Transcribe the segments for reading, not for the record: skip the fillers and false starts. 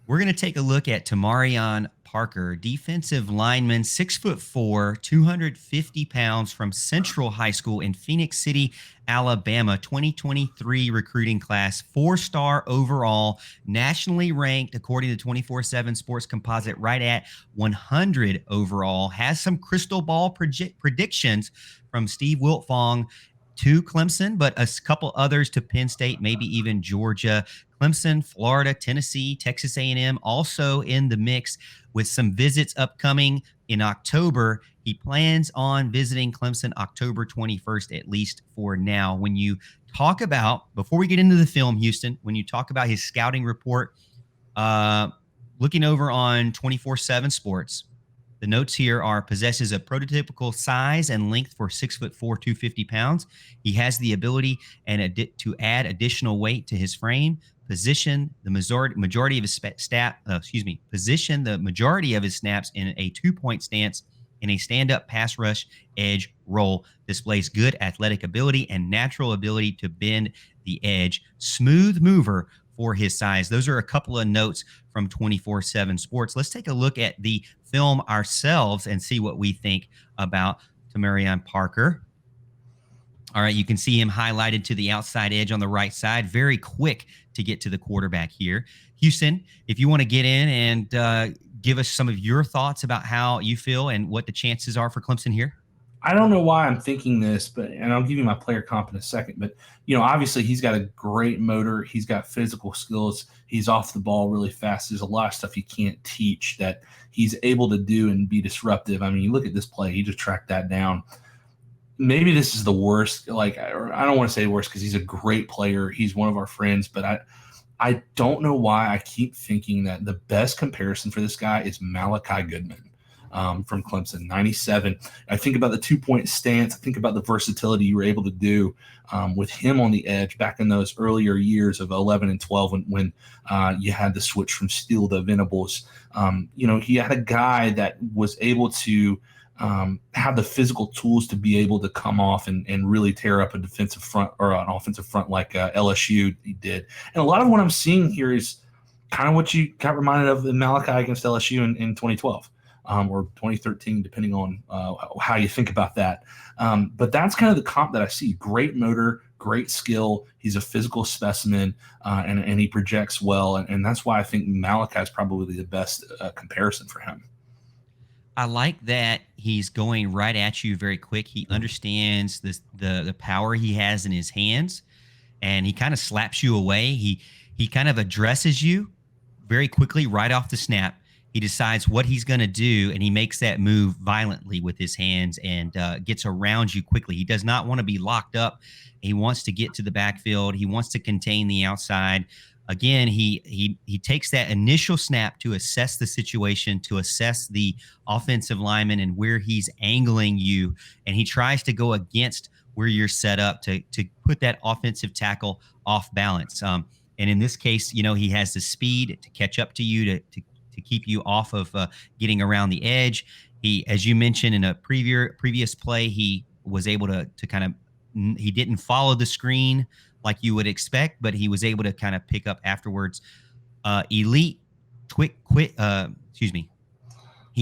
We're going to take a look at Tomarrion Parker, defensive lineman, 6'4", 250 pounds from Central High School in Phoenix City, Alabama, 2023 recruiting class, 4-star overall, nationally ranked according to 24/7 Sports Composite, right at 100 overall. Has some crystal ball predictions from Steve Wiltfong to Clemson, but a couple others to Penn State, maybe even Georgia. Clemson, Florida, Tennessee, Texas A&M also in the mix with some visits upcoming in October. He plans on visiting Clemson October 21st, at least for now. When you talk about, before we get into the film, Houston, when you talk about his scouting report, looking over on 24/7 Sports, the notes here are possesses a prototypical size and length for 6'4", 250 pounds. He has the ability to add additional weight to his frame. Position the majority of his snaps in a 2-point stance in a stand-up pass rush edge role. Displays good athletic ability and natural ability to bend the edge. Smooth mover for his size. Those are a couple of notes from 24/7 Sports. Let's take a look at the film ourselves and see what we think about Tomarrion Parker. All right, you can see him highlighted to the outside edge on the right side. Very quick to get to the quarterback here. Houston, if you want to get in and give us some of your thoughts about how you feel and what the chances are for Clemson here. I don't know why I'm thinking this, and I'll give you my player comp in a second, but, obviously he's got a great motor. He's got physical skills. He's off the ball really fast. There's a lot of stuff you can't teach that he's able to do and be disruptive. I mean, you look at this play, he just tracked that down. Maybe this is the worst. I don't want to say worst because he's a great player. He's one of our friends, but I don't know why I keep thinking that the best comparison for this guy is Malachi Goodman. From Clemson, 97. I think about the 2-point stance. I think about the versatility you were able to do with him on the edge back in those earlier years of 11 and 12 when you had the switch from Steele to Venables. He had a guy that was able to have the physical tools to be able to come off and really tear up a defensive front or an offensive front like LSU did. And a lot of what I'm seeing here is kind of what you got reminded of in Malachi against LSU in 2012. Or 2013, depending on how you think about that. But that's kind of the comp that I see. Great motor, great skill. He's a physical specimen, and he projects well. And that's why I think Malachi is probably the best comparison for him. I like that he's going right at you very quick. He understands the power he has in his hands, and he kind of slaps you away. He kind of addresses you very quickly right off the snap. He decides what he's going to do, and he makes that move violently with his hands and gets around you quickly. He does not want to be locked up. He wants to get to the backfield. He wants to contain the outside. Again, he takes that initial snap to assess the situation, to assess the offensive lineman and where he's angling you, and he tries to go against where you're set up to put that offensive tackle off balance. And in this case, he has the speed to catch up to you, to keep you off of getting around the edge. He, as you mentioned in a previous play, he was able to kind of, he didn't follow the screen like you would expect, but he was able to kind of pick up afterwards. He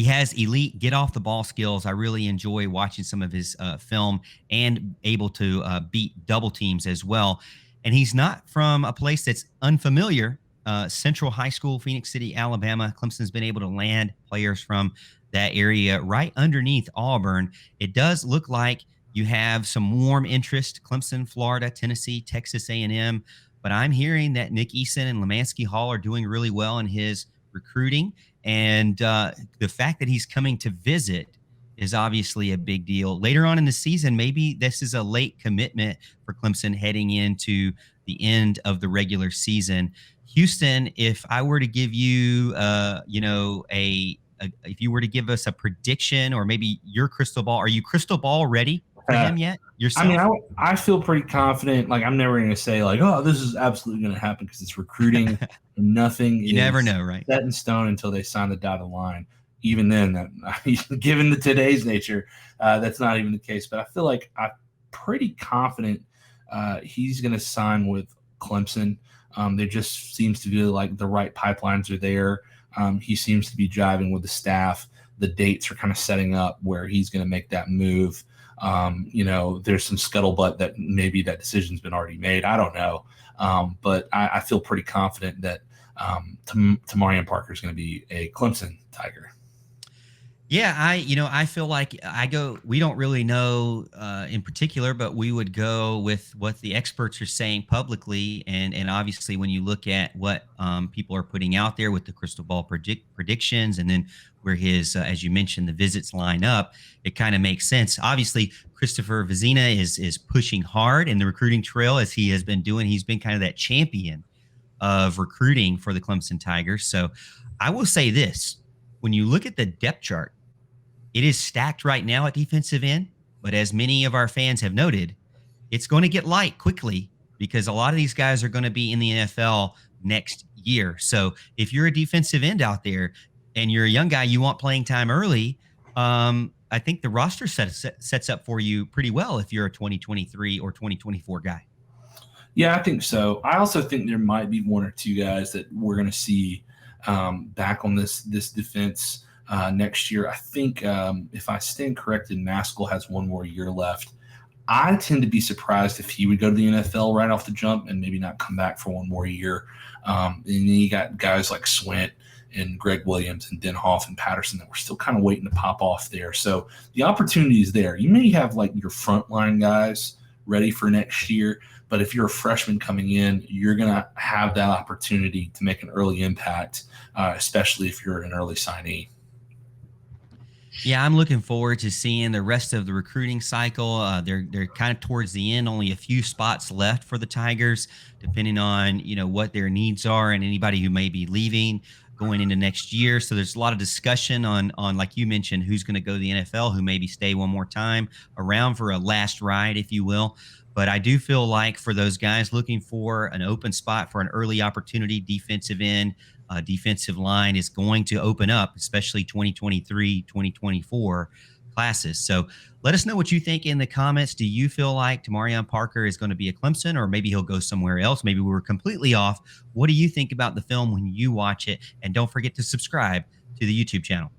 has elite get off the ball skills. I really enjoy watching some of his film and able to beat double teams as well. And he's not from a place that's unfamiliar. Central High School, Phoenix City, Alabama. Clemson's been able to land players from that area right underneath Auburn. It does look like you have some warm interest, Clemson, Florida, Tennessee, Texas A&M. But I'm hearing that Nick Eason and Lemansky Hall are doing really well in his recruiting. And the fact that he's coming to visit is obviously a big deal. Later on in the season, maybe this is a late commitment for Clemson heading into the end of the regular season. Houston, if I were to give you, if you were to give us a prediction or maybe your crystal ball, are you crystal ball ready for him yet yourself? I mean, I feel pretty confident. I'm never going to say oh, this is absolutely going to happen because it's recruiting and nothing. You never know, right? Set in stone until they sign the dotted line. Even then, given today's nature, that's not even the case. But I feel like I'm pretty confident he's going to sign with Clemson. There just seems to be like the right pipelines are there. He seems to be jiving with the staff. The dates are kind of setting up where he's going to make that move. There's some scuttlebutt that maybe that decision's been already made. I don't know. But I feel pretty confident that Tomarrion Parker is going to be a Clemson Tiger. Yeah, I feel like we don't really know in particular, but we would go with what the experts are saying publicly. And obviously, when you look at what people are putting out there with the crystal ball predictions, and then where his, as you mentioned, the visits line up, it kind of makes sense. Obviously, Christopher Vizina is pushing hard in the recruiting trail, as he has been doing. He's been kind of that champion of recruiting for the Clemson Tigers. So I will say this: when you look at the depth chart, it is stacked right now at defensive end, but as many of our fans have noted, it's going to get light quickly because a lot of these guys are going to be in the NFL next year. So if you're a defensive end out there and you're a young guy, you want playing time early, I think the roster sets up for you pretty well if you're a 2023 or 2024 guy. Yeah, I think so. I also think there might be one or two guys that we're going to see back on this defense next year. I think if I stand corrected, Maskell has one more year left. I tend to be surprised if he would go to the NFL right off the jump and maybe not come back for one more year. And then you got guys like Swint and Greg Williams and Denhoff and Patterson that we're still kind of waiting to pop off there. So the opportunity is there. You may have like your frontline guys ready for next year, but if you're a freshman coming in, you're going to have that opportunity to make an early impact, especially if you're an early signee. Yeah, I'm looking forward to seeing the rest of the recruiting cycle. They're kind of towards the end, only a few spots left for the Tigers, depending on what their needs are and anybody who may be leaving going into next year. So there's a lot of discussion on like you mentioned, who's going to go to the NFL, who maybe stay one more time around for a last ride, if you will. But I do feel like for those guys looking for an open spot for an early opportunity, defensive end, defensive line is going to open up, especially 2023, 2024 classes. So let us know what you think in the comments. Do you feel like Tomarrion Parker is going to be a Clemson, or maybe he'll go somewhere else? Maybe we were completely off. What do you think about the film when you watch it? And don't forget to subscribe to the YouTube channel.